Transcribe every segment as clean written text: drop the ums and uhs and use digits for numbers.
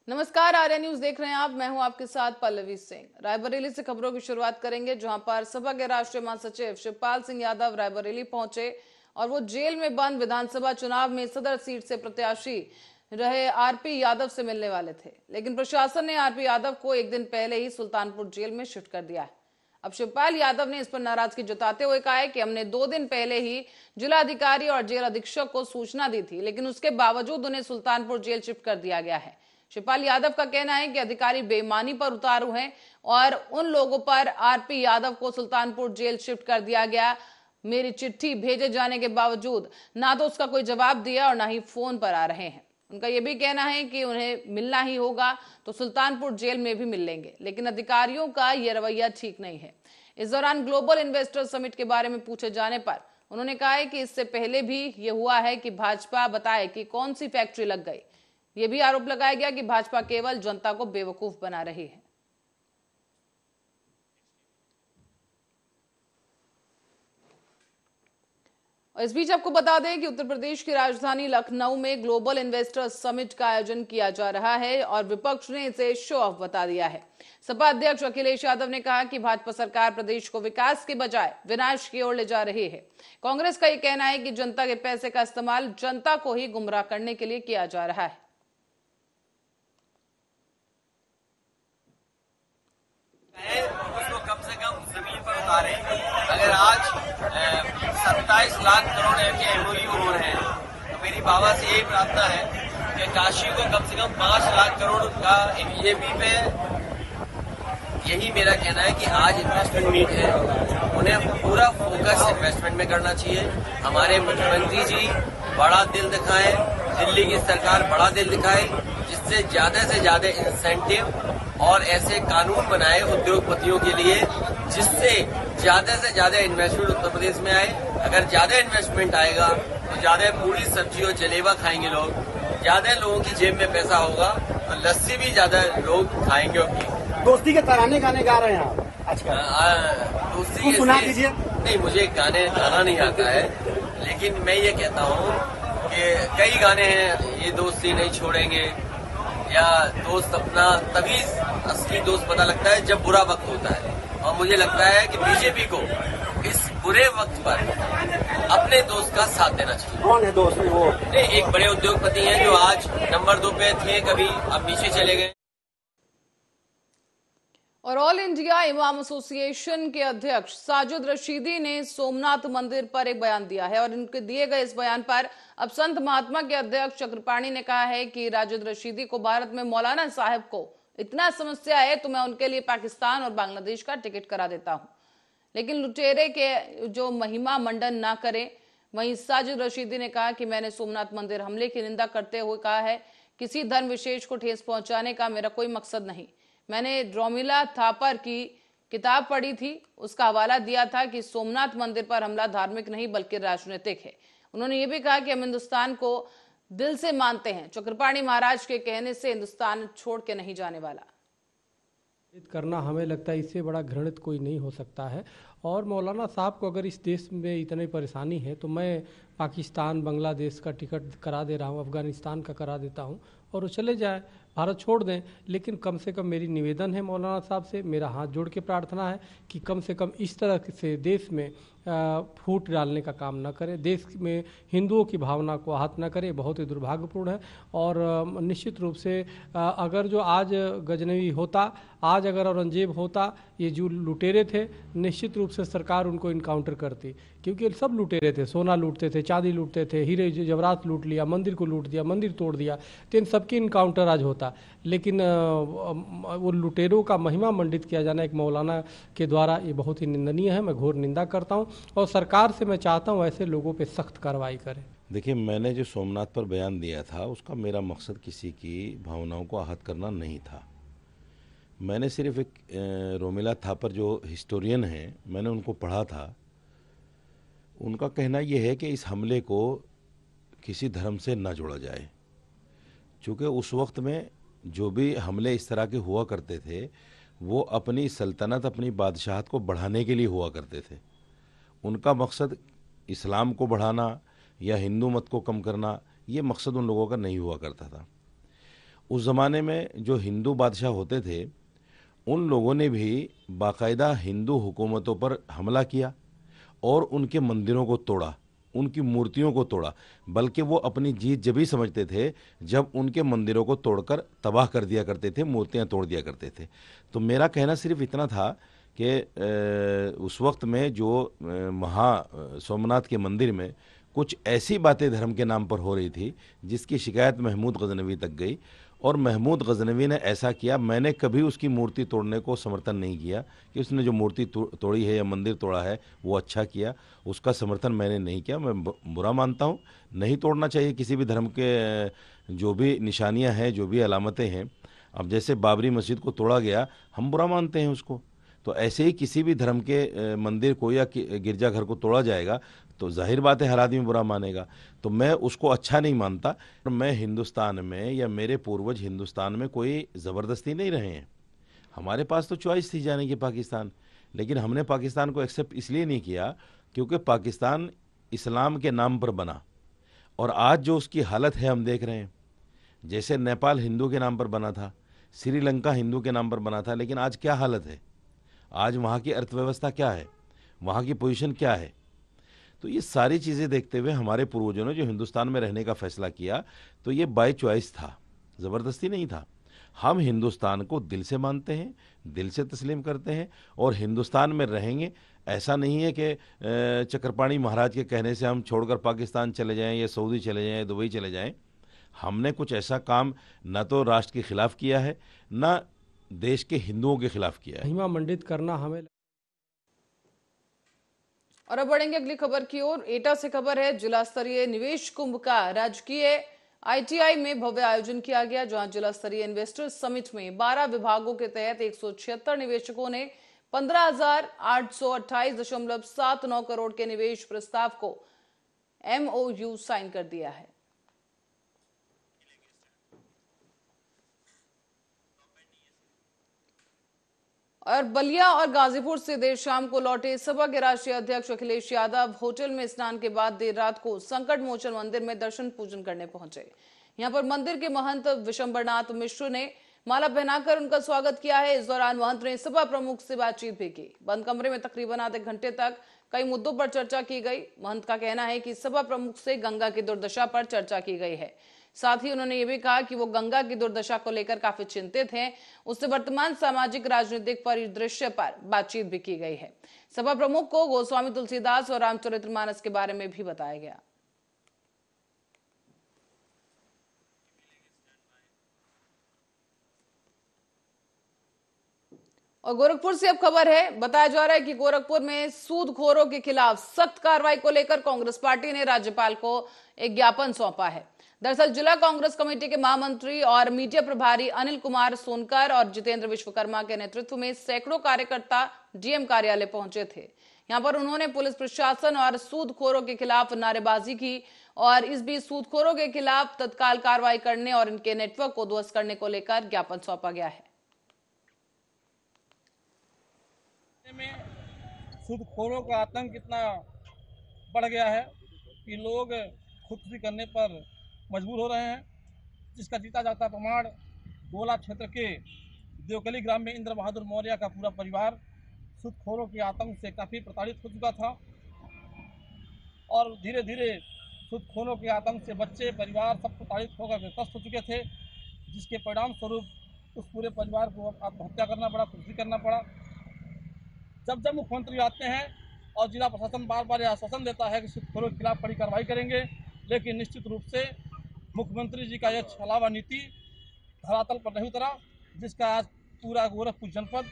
नमस्कार, आर्या न्यूज देख रहे हैं आप। मैं हूं आपके साथ पल्लवी सिंह। रायबरेली से खबरों की शुरुआत करेंगे, जहां पर सपा के राष्ट्रीय महासचिव शिवपाल सिंह यादव रायबरेली पहुंचे और वो जेल में बंद विधानसभा चुनाव में सदर सीट से प्रत्याशी रहे आरपी यादव से मिलने वाले थे, लेकिन प्रशासन ने आरपी यादव को एक दिन पहले ही सुल्तानपुर जेल में शिफ्ट कर दिया है। अब शिवपाल यादव ने इस पर नाराजगी जताते हुए कहा है कि हमने 2 दिन पहले ही जिलाधिकारी और जेल अधीक्षक को सूचना दी थी, लेकिन उसके बावजूद उन्हें सुल्तानपुर जेल शिफ्ट कर दिया गया है। शिवपाल यादव का कहना है कि अधिकारी बेईमानी पर उतारू हैं और उन लोगों पर आरपी यादव को सुल्तानपुर जेल शिफ्ट कर दिया गया। मेरी चिट्ठी भेजे जाने के बावजूद ना तो उसका कोई जवाब दिया और ना ही फोन पर आ रहे हैं। उनका यह भी कहना है कि उन्हें मिलना ही होगा तो सुल्तानपुर जेल में भी मिल लेंगे, लेकिन अधिकारियों का यह रवैया ठीक नहीं है। इस दौरान ग्लोबल इन्वेस्टर समिट के बारे में पूछे जाने पर उन्होंने कहा है कि इससे पहले भी यह हुआ है कि भाजपा बताए कि कौन सी फैक्ट्री लग गई। यह भी आरोप लगाया गया कि भाजपा केवल जनता को बेवकूफ बना रही है। और इस बीच आपको बता दें कि उत्तर प्रदेश की राजधानी लखनऊ में ग्लोबल इन्वेस्टर्स समिट का आयोजन किया जा रहा है और विपक्ष ने इसे शो ऑफ बता दिया है। सपा अध्यक्ष अखिलेश यादव ने कहा कि भाजपा सरकार प्रदेश को विकास के बजाय विनाश की ओर ले जा रही है। कांग्रेस का यह कहना है कि जनता के पैसे का इस्तेमाल जनता को ही गुमराह करने के लिए किया जा रहा है। उसको कम से कम जमीन पर उतारे। अगर आज 27 लाख करोड़ के एमओयू हो रहे हैं तो मेरी बाबा से यही प्रार्थना है कि काशी को कम से कम 5 लाख करोड़ का बीजेपी पे, यही मेरा कहना है कि आज इन्वेस्टमेंट मीट है, उन्हें पूरा फोकस इन्वेस्टमेंट में करना चाहिए। हमारे मुख्यमंत्री जी बड़ा दिल दिखाएं, दिल्ली की सरकार बड़ा दिल दिखाए, जिससे से ज्यादा इंसेंटिव और ऐसे कानून बनाए उद्योगपतियों के लिए जिससे ज्यादा से ज्यादा इन्वेस्टमेंट उत्तर प्रदेश में आए। अगर ज्यादा इन्वेस्टमेंट आएगा तो ज्यादा पूरी सब्जी और जलेबा खाएंगे लोग, ज्यादा लोगों की जेब में पैसा होगा तो लस्सी भी ज्यादा लोग खाएंगे और पिएंगे। दोस्ती के तराने गाने गा रहे हैं आप आजकल? दोस्ती के सुना दीजिए। नहीं, मुझे गाने गाना नहीं आता है, लेकिन मैं ये कहता हूँ कि कई गाने हैं, ये दोस्ती नहीं छोड़ेंगे, या दोस्त अपना तभी असली दोस्त पता लगता है जब बुरा वक्त होता है। और मुझे लगता है कि बीजेपी को इस बुरे वक्त पर अपने दोस्त का साथ देना चाहिए। कौन है दोस्त वो? नहीं, एक बड़े उद्योगपति हैं जो आज नंबर 2 पे थे, कभी अब नीचे चले गए। और ऑल इंडिया इमाम एसोसिएशन के अध्यक्ष साजिद रशीदी ने सोमनाथ मंदिर पर एक बयान दिया है और इनके दिए गए इस बयान पर अब संत महात्मा के अध्यक्ष चक्रपाणी ने कहा है कि साजिद रशीदी को भारत में मौलाना साहब को इतना समस्या है तो मैं उनके लिए पाकिस्तान और बांग्लादेश का टिकट करा देता हूं, लेकिन लुटेरे के जो महिमा मंडन ना करें। वहीं साजिद रशीदी ने कहा कि मैंने सोमनाथ मंदिर हमले की निंदा करते हुए कहा है, किसी धर्म विशेष को ठेस पहुंचाने का मेरा कोई मकसद नहीं। मैंने रोमिला थापर की किताब पढ़ी थी, उसका हवाला दिया था कि सोमनाथ मंदिर पर हमला धार्मिक नहीं बल्कि राजनीतिक है। उन्होंने ये भी कहा कि हम हिंदुस्तान को दिल से मानते हैं। चक्रपाणी महाराज के कहने से हिंदुस्तान छोड़ के नहीं जाने वाला करना हमें लगता है इससे बड़ा घृणित कोई नहीं हो सकता है। और मौलाना साहब को अगर इस देश में इतनी परेशानी है तो मैं पाकिस्तान बांग्लादेश का टिकट करा दे रहा हूँ, अफगानिस्तान का करा देता हूँ और वो चले जाए, भारत छोड़ दें। लेकिन कम से कम मेरी निवेदन है मौलाना साहब से, मेरा हाथ जोड़ के प्रार्थना है कि कम से कम इस तरह से देश में फूट डालने का काम न करें, देश में हिंदुओं की भावना को आहत न करें। बहुत ही दुर्भाग्यपूर्ण है। और निश्चित रूप से अगर जो आज गजनवी होता, आज अगर औरंगजेब होता, ये जो लुटेरे थे, निश्चित रूप से सरकार उनको इनकाउंटर करती, क्योंकि सब लुटेरे थे। सोना लूटते थे, चांदी लूटते थे, हीरे जवाहरात लूट लिया, मंदिर को लूट दिया, मंदिर तोड़ दिया, तो इन सबकी इनकाउंटर आज होता। लेकिन वो लुटेरों का महिमा मंडित किया जाना एक मौलाना के द्वारा, ये बहुत ही निंदनीय है। मैं घोर निंदा करता हूँ और सरकार से मैं चाहता हूँ ऐसे लोगों पे सख्त कार्रवाई करें। देखिए, मैंने जो सोमनाथ पर बयान दिया था उसका मेरा मकसद किसी की भावनाओं को आहत करना नहीं था। मैंने सिर्फ एक रोमिला थापर जो हिस्टोरियन हैं, मैंने उनको पढ़ा था। उनका कहना यह है कि इस हमले को किसी धर्म से न जोड़ा जाए, क्योंकि उस वक्त में जो भी हमले इस तरह के हुआ करते थे वो अपनी सल्तनत, अपनी बादशाहत को बढ़ाने के लिए हुआ करते थे। उनका मकसद इस्लाम को बढ़ाना या हिंदू मत को कम करना, ये मकसद उन लोगों का नहीं हुआ करता था। उस ज़माने में जो हिंदू बादशाह होते थे उन लोगों ने भी बाकायदा हिंदू हुकूमतों पर हमला किया और उनके मंदिरों को तोड़ा, उनकी मूर्तियों को तोड़ा। बल्कि वो अपनी जीत जब ही समझते थे जब उनके मंदिरों को तोड़कर तबाह कर दिया करते थे, मूर्तियां तोड़ दिया करते थे। तो मेरा कहना सिर्फ इतना था कि उस वक्त में जो सोमनाथ के मंदिर में कुछ ऐसी बातें धर्म के नाम पर हो रही थी जिसकी शिकायत महमूद गजनवी तक गई, और महमूद गजनवी ने ऐसा किया। मैंने कभी उसकी मूर्ति तोड़ने को समर्थन नहीं किया कि उसने जो मूर्ति तोड़ी है या मंदिर तोड़ा है वो अच्छा किया, उसका समर्थन मैंने नहीं किया। मैं बुरा मानता हूँ, नहीं तोड़ना चाहिए किसी भी धर्म के जो भी निशानियाँ हैं, जो भी अलामतें हैं। अब जैसे बाबरी मस्जिद को तोड़ा गया, हम बुरा मानते हैं उसको, तो ऐसे ही किसी भी धर्म के मंदिर को या गिरजाघर को तोड़ा जाएगा तो जाहिर बात है हर आदमी बुरा मानेगा। तो मैं उसको अच्छा नहीं मानता। मैं हिंदुस्तान में या मेरे पूर्वज हिंदुस्तान में कोई ज़बरदस्ती नहीं रहे हैं। हमारे पास तो चॉइस थी जाने की पाकिस्तान, लेकिन हमने पाकिस्तान को एक्सेप्ट इसलिए नहीं किया क्योंकि पाकिस्तान इस्लाम के नाम पर बना, और आज जो उसकी हालत है हम देख रहे हैं। जैसे नेपाल हिंदू के नाम पर बना था, श्रीलंका हिंदू के नाम पर बना था, लेकिन आज क्या हालत है, आज वहाँ की अर्थव्यवस्था क्या है, वहाँ की पोजीशन क्या है। तो ये सारी चीज़ें देखते हुए हमारे पूर्वजों ने जो हिंदुस्तान में रहने का फैसला किया तो ये बाय चॉइस था, ज़बरदस्ती नहीं था। हम हिंदुस्तान को दिल से मानते हैं, दिल से तस्लीम करते हैं और हिंदुस्तान में रहेंगे। ऐसा नहीं है कि चक्रपाणी महाराज के कहने से हम छोड़कर पाकिस्तान चले जाएं या सऊदी चले जाएं, दुबई चले जाएं। हमने कुछ ऐसा काम न तो राष्ट्र के खिलाफ किया है, न देश के हिंदुओं के खिलाफ किया है। महिमा मंडित करना हमें। और अब बढ़ेंगे अगली खबर की ओर। एटा से खबर है, जिला स्तरीय निवेश कुंभ का राजकीय ITI में भव्य आयोजन किया गया, जहां जिला स्तरीय इन्वेस्टर्स समिट में 12 विभागों के तहत 176 निवेशकों ने 15,828.79 करोड़ के निवेश प्रस्ताव को MOU साइन कर दिया है। और बलिया और गाजीपुर से देर शाम को लौटे सपा के राष्ट्रीय अध्यक्ष अखिलेश यादव होटल में स्नान के बाद देर रात को संकट मोचन मंदिर में दर्शन पूजन करने पहुंचे। यहां पर मंदिर के महंत विशंबरनाथ मिश्र ने माला पहनाकर उनका स्वागत किया है। इस दौरान महंत ने सपा प्रमुख से बातचीत भी की। बंद कमरे में तकरीबन आधे घंटे तक कई मुद्दों पर चर्चा की गई। महंत का कहना है कि सपा प्रमुख से गंगा की दुर्दशा पर चर्चा की गई है। साथ ही उन्होंने ये भी कहा कि वो गंगा की दुर्दशा को लेकर काफी चिंतित हैं। उससे वर्तमान सामाजिक राजनीतिक परिदृश्य पर बातचीत भी की गई है। सपा प्रमुख को गोस्वामी तुलसीदास और रामचरितमानस के बारे में भी बताया गया। और गोरखपुर से अब खबर है, बताया जा रहा है कि गोरखपुर में सूदखोरों के खिलाफ सख्त कार्रवाई को लेकर कांग्रेस पार्टी ने राज्यपाल को एक ज्ञापन सौंपा है। दरअसल जिला कांग्रेस कमेटी के महामंत्री और मीडिया प्रभारी अनिल कुमार सोनकर और जितेंद्र विश्वकर्मा के नेतृत्व में सैकड़ों कार्यकर्ता डीएम कार्यालय पहुंचे थे। यहां पर उन्होंने पुलिस प्रशासन और सूदखोरों के खिलाफ नारेबाजी की और इस बीच सूदखोरों के खिलाफ तत्काल कार्रवाई करने और इनके नेटवर्क को ध्वस्त करने को लेकर ज्ञापन सौंपा गया है। सूदखोरों का आतंक इतना बढ़ गया है कि लोग खुदकुशी करने पर मजबूर हो रहे हैं, जिसका जीता जाता प्रमाण गोला क्षेत्र के देवकली ग्राम में इंद्र बहादुर मौर्य का पूरा परिवार सूदखोरों के आतंक से काफ़ी प्रताड़ित हो चुका था और धीरे धीरे सूदखोरों के आतंक से बच्चे परिवार सब प्रताड़ित होकर ग्रस्त हो चुके थे, जिसके परिणाम स्वरूप उस पूरे परिवार को आत्महत्या करना पड़ा, खुदकुशी करना पड़ा। जब जब मुख्यमंत्री आते हैं और जिला प्रशासन बार बार यह आश्वासन देता है कि सूदखोरों के खिलाफ कड़ी कार्रवाई करेंगे, लेकिन निश्चित रूप से मुख्यमंत्री जी का यह छलावा नीति धरातल पर नहीं उतरा, जिसका आज पूरा गोरखपुर जनपद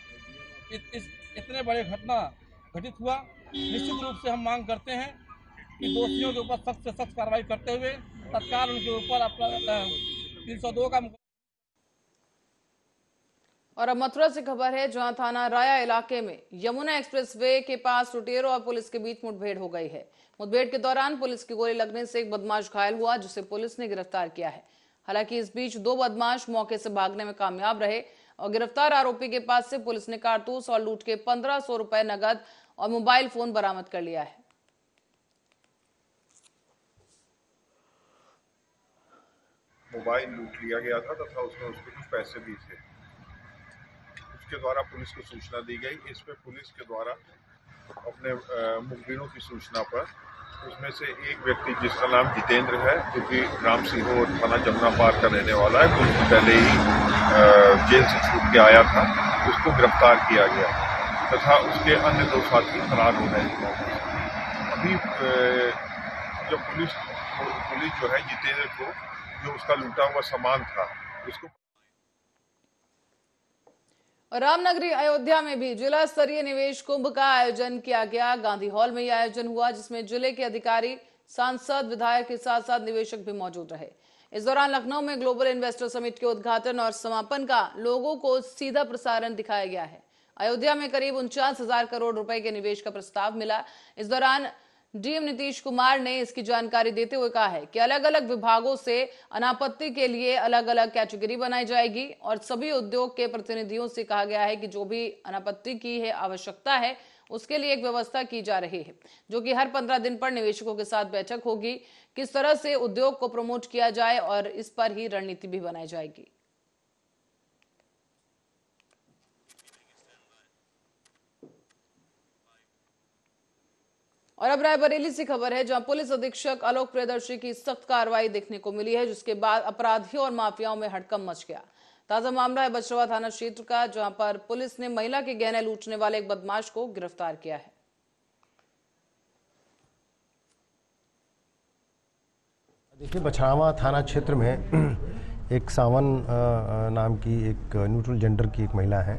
इतने बड़े घटना घटित हुआ। निश्चित रूप से हम मांग करते हैं कि दोषियों के ऊपर सख्त से सख्त कार्रवाई करते हुए तत्काल उनके ऊपर 302 का। और अब मथुरा से खबर है, जहां थाना राया इलाके में यमुना एक्सप्रेसवे के पास लुटेरों और पुलिस के बीच मुठभेड़ हो गई है। मुठभेड़ के दौरान पुलिस की गोली लगने से एक बदमाश घायल हुआ, जिसे पुलिस ने गिरफ्तार किया है। हालांकि इस बीच 2 बदमाश मौके से भागने में कामयाब रहे और गिरफ्तार आरोपी के पास से पुलिस ने कारतूस और लूट के 1500 रुपए नगद और मोबाइल फोन बरामद कर लिया है। मोबाइल लूट लिया गया था तथा उसमें उसके कुछ पैसे भी थे। उसके द्वारा पुलिस को सूचना दी गई। इस पे पुलिस के द्वारा अपने मुखबिरों की सूचना पर उसमें से एक व्यक्ति जिसका नाम जितेंद्र है, जो कि ग्राम सिहोर थाना जमुना पार का रहने वाला है, कुछ दिन पहले ही जेल से छूट के आया था, उसको गिरफ्तार किया गया तथा उसके अन्य 2 साथी फरार हो गए हैं। अभी जब पुलिस जो है जितेंद्र को, जो उसका लूटा हुआ सामान था, उसको रामनगरी अयोध्या में भी जिला स्तरीय निवेश कुंभ का आयोजन किया गया। गांधी हॉल में यह आयोजन हुआ, जिसमें जिले के अधिकारी, सांसद, विधायक के साथ साथ निवेशक भी मौजूद रहे। इस दौरान लखनऊ में ग्लोबल इन्वेस्टर समिट के उद्घाटन और समापन का लोगों को सीधा प्रसारण दिखाया गया है। अयोध्या में करीब 49,000 करोड़ रुपए के निवेश का प्रस्ताव मिला। इस दौरान डीएम नीतीश कुमार ने इसकी जानकारी देते हुए कहा है कि अलग अलग विभागों से अनापत्ति के लिए अलग अलग कैटेगरी बनाई जाएगी और सभी उद्योग के प्रतिनिधियों से कहा गया है कि जो भी अनापत्ति की है आवश्यकता है उसके लिए एक व्यवस्था की जा रही है, जो कि हर 15 दिन पर निवेशकों के साथ बैठक होगी। किस तरह से उद्योग को प्रमोट किया जाए और इस पर ही रणनीति भी बनाई जाएगी। और अब रायबरेली से खबर है, जहां पुलिस अधीक्षक आलोक प्रियदर्शी की सख्त कार्रवाई देखने को मिली है, जिसके बाद अपराधियों और माफियाओं में हड़कंप मच गया। ताजा मामला है बछरवा थाना क्षेत्र का, जहां पर पुलिस ने महिला के गहने लूटने वाले एक बदमाश को गिरफ्तार किया है। देखिए, बछरावा थाना क्षेत्र में एक सावन नाम की एक न्यूट्रल जेंडर की एक महिला है।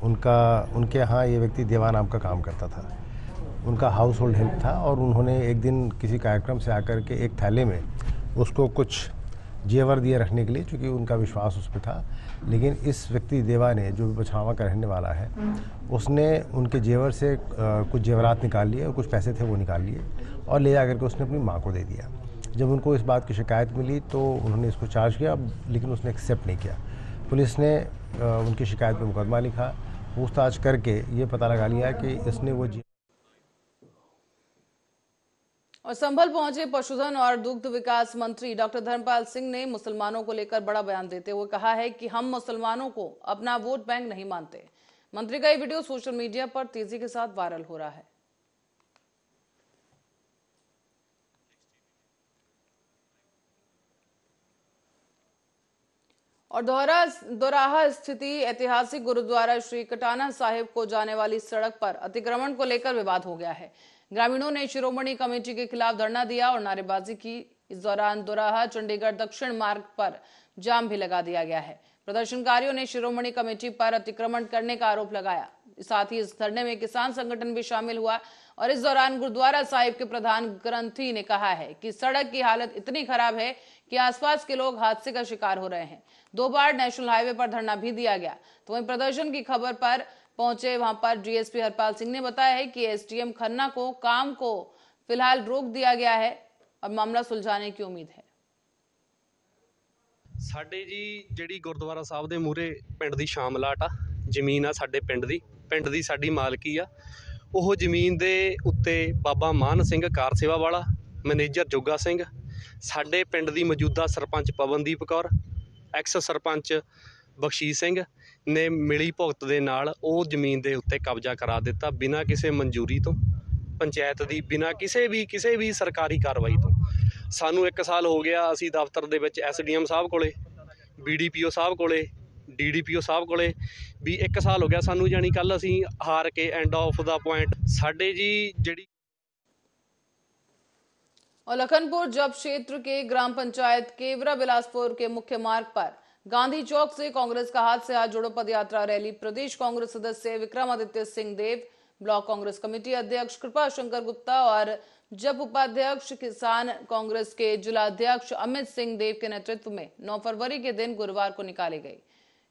उनके यहाँ ये व्यक्ति देवा नाम का काम करता था। उनका हाउस होल्ड हेल्प था और उन्होंने एक दिन किसी कार्यक्रम से आकर के एक थैले में उसको कुछ जेवर दिए रखने के लिए, चूँकि उनका विश्वास उस पर था। लेकिन इस व्यक्ति देवा ने, जो बछरावा का रहने वाला है, उसने उनके जेवर से कुछ जेवरात निकाल लिए और कुछ पैसे थे वो निकाल लिए और ले जा करके उसने अपनी माँ को दे दिया। जब उनको इस बात की शिकायत मिली तो उन्होंने इसको चार्ज किया, लेकिन उसने एक्सेप्ट नहीं किया। पुलिस ने उनकी शिकायत पर मुकदमा लिखा, पूछताछ करके ये पता लगा लिया कि इसने वो और संभल पहुंचे पशुधन और दुग्ध विकास मंत्री डॉक्टर धर्मपाल सिंह ने मुसलमानों को लेकर बड़ा बयान देते हुए कहा है कि हम मुसलमानों को अपना वोट बैंक नहीं मानते। मंत्री का ये वीडियो सोशल मीडिया पर तेजी के साथ वायरल हो रहा है। और दोराहा स्थिति ऐतिहासिक गुरुद्वारा श्री कटाना साहिब को जाने वाली सड़क पर अतिक्रमण को लेकर विवाद हो गया है। ग्रामीणों ने शिरोमणि कमेटी के खिलाफ धरना दिया और नारेबाजी की। इस दौरान दोराहा चंडीगढ़ दक्षिण मार्ग पर जाम भी लगा दिया गया है। प्रदर्शनकारियों ने शिरोमणि कमेटी पर अतिक्रमण करने का आरोप लगाया। साथ ही इस धरने में किसान संगठन भी शामिल हुआ और इस दौरान गुरुद्वारा साहिब के प्रधान ग्रंथी ने कहा है कि सड़क की हालत इतनी खराब है कि आसपास के लोग हादसे का शिकार हो रहे हैं। 2 बार नेशनल हाईवे पर धरना भी दिया गया। तो वहीं प्रदर्शन की खबर पर पहुंचे वहां पर डीएसपी हरपाल सिंह ने बताया है कि एसडीएम खन्ना को काम को फिलहाल रोक दिया गया है और मामला सुलझाने की उम्मीद है। ਸਾਡੇ ਜੀ ਜਿਹੜੀ ਗੁਰਦੁਆਰਾ ਸਾਹਿਬ ਦੇ ਮੂਹਰੇ ਪਿੰਡ ਦੀ ਸ਼ਾਮਲਾਟ ਆ, ਜ਼ਮੀਨ ਆ ਸਾਡੇ ਪਿੰਡ ਦੀ ਸਾਡੀ ਮਾਲਕੀ ਆ। ਉਹ ਜ਼ਮੀਨ ਦੇ ਉੱਤੇ ਬਾਬਾ ਮਾਨ ਸਿੰਘ ਕਾਰ ਸੇਵਾ ਵਾਲਾ, ਮੈਨੇਜਰ ਜੋਗਾ ਸਿੰਘ, ਸਾਡੇ ਪਿੰਡ ਦੀ ਮੌਜੂਦਾ ਸਰਪੰਚ ਪਵਨਦੀਪ ਕੌਰ, ਐਕਸ ਸਰਪੰਚ ਬਖਸ਼ੀਸ਼ ਸਿੰਘ ਨੇ ਮਿਲੀ ਭੁਗਤ ਦੇ ਨਾਲ ਉਹ ਜ਼ਮੀਨ ਦੇ ਉੱਤੇ ਕਬਜ਼ਾ ਕਰਾ ਦਿੱਤਾ, ਬਿਨਾਂ ਕਿਸੇ ਮਨਜ਼ੂਰੀ ਤੋਂ, ਪੰਚਾਇਤ ਦੀ, ਬਿਨਾਂ ਕਿਸੇ ਵੀ ਸਰਕਾਰੀ ਕਾਰਵਾਈ ਤੋਂ। ਸਾਨੂੰ 1 ਸਾਲ ਹੋ ਗਿਆ, ਅਸੀਂ ਦਫ਼ਤਰ ਦੇ ਵਿੱਚ ਐਸਡੀਐਮ ਸਾਹਿਬ ਕੋਲੇ, ਬੀਡੀਪੀਓ ਸਾਹਿਬ ਕੋਲੇ, ਡੀਡੀਪੀਓ ਸਾਹਿਬ ਕੋਲੇ ਵੀ 1 ਸਾਲ ਹੋ ਗਿਆ ਸਾਨੂੰ, ਜਾਣੀ ਕੱਲ ਅਸੀਂ ਹਾਰ ਕੇ ਐਂਡ ਆਫ ਦਾ ਪੁਆਇੰਟ ਸਾਡੇ जी ਜਿਹੜੀ। और लखनपुर जब क्षेत्र के ग्राम पंचायत केवरा बिलासपुर के मुख्य मार्ग पर गांधी चौक से कांग्रेस का हाथ से हाथ जोड़ो पदयात्रा रैली प्रदेश कांग्रेस सदस्य विक्रमादित्य सिंह देव, ब्लॉक कांग्रेस कमेटी अध्यक्ष कृपा शंकर गुप्ता और जब उपाध्यक्ष किसान कांग्रेस के जिलाध्यक्ष अमित सिंह देव के नेतृत्व में 9 फरवरी के दिन गुरुवार को निकाली गई।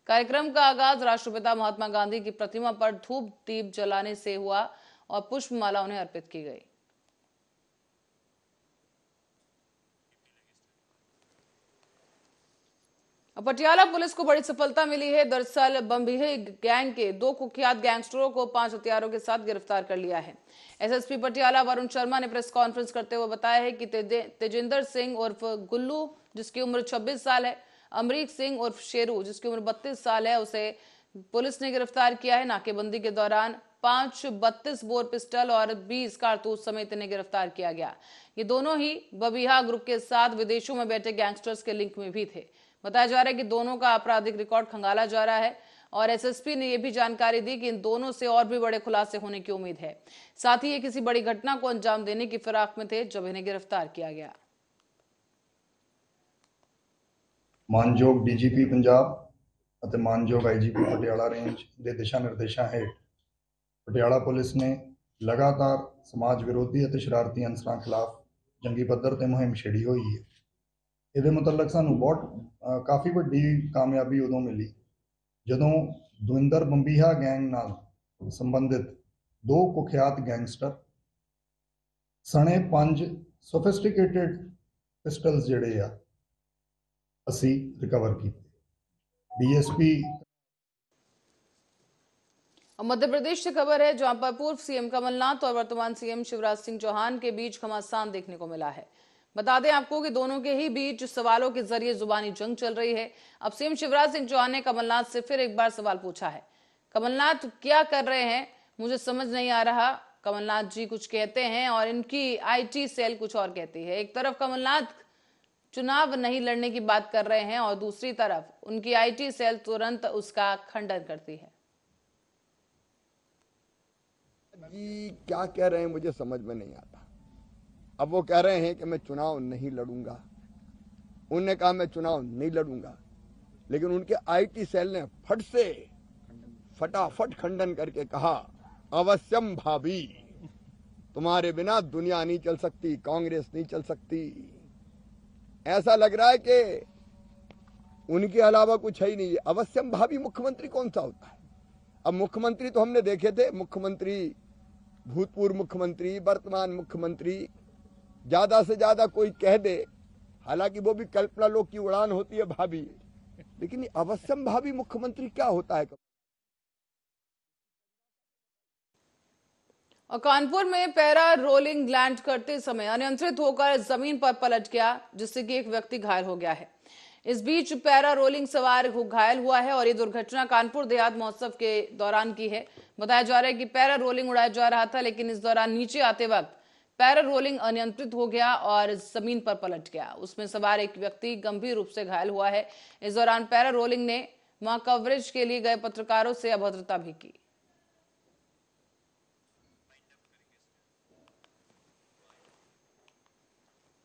कार्यक्रम का आगाज राष्ट्रपिता महात्मा गांधी की प्रतिमा पर धूप दीप जलाने से हुआ और पुष्पमाला उन्हें अर्पित की गई। पटियाला पुलिस को बड़ी सफलता मिली है। दरअसल बम्बीही गैंग के 2 कुख्यात गैंगस्टरों को 5 हथियारों के साथ गिरफ्तार कर लिया है। एसएसपी पटियाला वरुण शर्मा ने प्रेस कॉन्फ्रेंस करते हुए बताया है कि तेजिंदर सिंह उर्फ गुल्लू, जिसकी उम्र 26 साल है, अमरीक सिंह उर्फ शेरू, जिसकी उम्र 32 साल है, उसे पुलिस ने गिरफ्तार किया है। नाकेबंदी के दौरान 5 32 बोर पिस्टल और 20 कारतूस समेत इन्हें गिरफ्तार किया गया। ये दोनों ही बबिहा ग्रुप के साथ विदेशों में बैठे गैंगस्टर्स के लिंक में भी थे। बताया जा रहा है कि दोनों का आपराधिक रिकॉर्ड खंगाला जा रहा है और एसएसपी ने यह भी जानकारी दी कि इन दोनों से और भी बड़े खुलासे होने की उम्मीद है। साथ ही ये किसी बड़ी घटना को अंजाम देने की फिराक में थे जब इन्हें गिरफ्तार किया गया। ਮਾਨਯੋਗ ਡੀਜੀਪੀ ਪੰਜਾਬ ਅਤੇ ਮਾਨਯੋਗ ਆਈਜੀਪੀ ਪਟਿਆਲਾ ਰੇਂਜ ਦੇ ਦਿਸ਼ਾ ਨਿਰਦੇਸ਼ਾਂ ਹੇਠ ਪਟਿਆਲਾ ਪੁਲਿਸ ਨੇ ਲਗਾਤਾਰ ਸਮਾਜ ਵਿਰੋਧੀ ਅਤੇ ਸ਼ਰਾਰਤੀ ਅਨਸਰਾਂ ਖਿਲਾਫ ਜੰਗੀ ਪੱਧਰ ਤੇ ਮੁਹਿੰਮ ਛੇੜੀ ਹੋਈ ਹੈ। ਇਹਦੇ ਮੁਤਲਕ ਸਾਨੂੰ ਕਾਫੀ ਵੱਡੀ ਕਾਮਯਾਬੀ ਉਦੋਂ ਮਿਲੀ ਜਦੋਂ ਦਵਿੰਦਰ ਬੰਬੀਹਾ ਗੈਂਗ ਨਾਲ ਸੰਬੰਧਿਤ 2 ਕੁਖਿਆਤ ਗੈਂਗਸਟਰ ਸਣੇ 5 ਸੋਫਿਸਟੀਕੇਟਿਡ ਪਿਸਟਲਸ ਜਿਹੜੇ ਆ ਅਸੀਂ रिकवर की। डीएसपी मध्य प्रदेश से खबर है जहां पर पूर्व सीएम कमलनाथ और वर्तमान सीएम शिवराज सिंह चौहान के बीच घमासान देखने को मिला है। बता दें आपको कि दोनों के ही बीच सवालों के जरिए जुबानी जंग चल रही है। अब सीएम शिवराज सिंह चौहान ने कमलनाथ से फिर एक बार सवाल पूछा है। कमलनाथ क्या कर रहे हैं, मुझे समझ नहीं आ रहा। कमलनाथ जी कुछ कहते हैं और इनकी आईटी सेल कुछ और कहती है। एक तरफ कमलनाथ चुनाव नहीं लड़ने की बात कर रहे हैं और दूसरी तरफ उनकी आईटी सेल तुरंत उसका खंडन करती है। जी क्या कह रहे हैं मुझे समझ में नहीं आता। अब वो कह रहे हैं कि मैं चुनाव नहीं लड़ूंगा, उन्होंने कहा मैं चुनाव नहीं लड़ूंगा, लेकिन उनके आईटी सेल ने फटाफट खंडन करके कहा अवश्यम भाभी, तुम्हारे बिना दुनिया नहीं चल सकती, कांग्रेस नहीं चल सकती। ऐसा लग रहा है कि उनके अलावा कुछ है ही नहीं है। अवश्यम भावी मुख्यमंत्री कौन सा होता है? अब मुख्यमंत्री तो हमने देखे थे, मुख्यमंत्री, भूतपूर्व मुख्यमंत्री, वर्तमान मुख्यमंत्री, ज्यादा से ज्यादा कोई कह दे, हालांकि वो भी कल्पना लोग की उड़ान होती है भाभी, लेकिन अवश्यम भावी मुख्यमंत्री क्या होता है? और कानपुर में पैरा रोलिंग लैंड करते समय अनियंत्रित होकर जमीन पर पलट गया, जिससे कि एक व्यक्ति घायल हो गया है। इस बीच पैरा रोलिंग सवार घायल हुआ है और ये दुर्घटना कानपुर देहात महोत्सव के दौरान की है। बताया जा रहा है कि पैरा रोलिंग उड़ाया जा रहा था, लेकिन इस दौरान नीचे आते वक्त पैरा रोलिंग अनियंत्रित हो गया और जमीन पर पलट गया। उसमें सवार एक व्यक्ति गंभीर रूप से घायल हुआ है। इस दौरान पैरा रोलिंग ने वहां कवरेज के लिए गए पत्रकारों से अभद्रता भी की।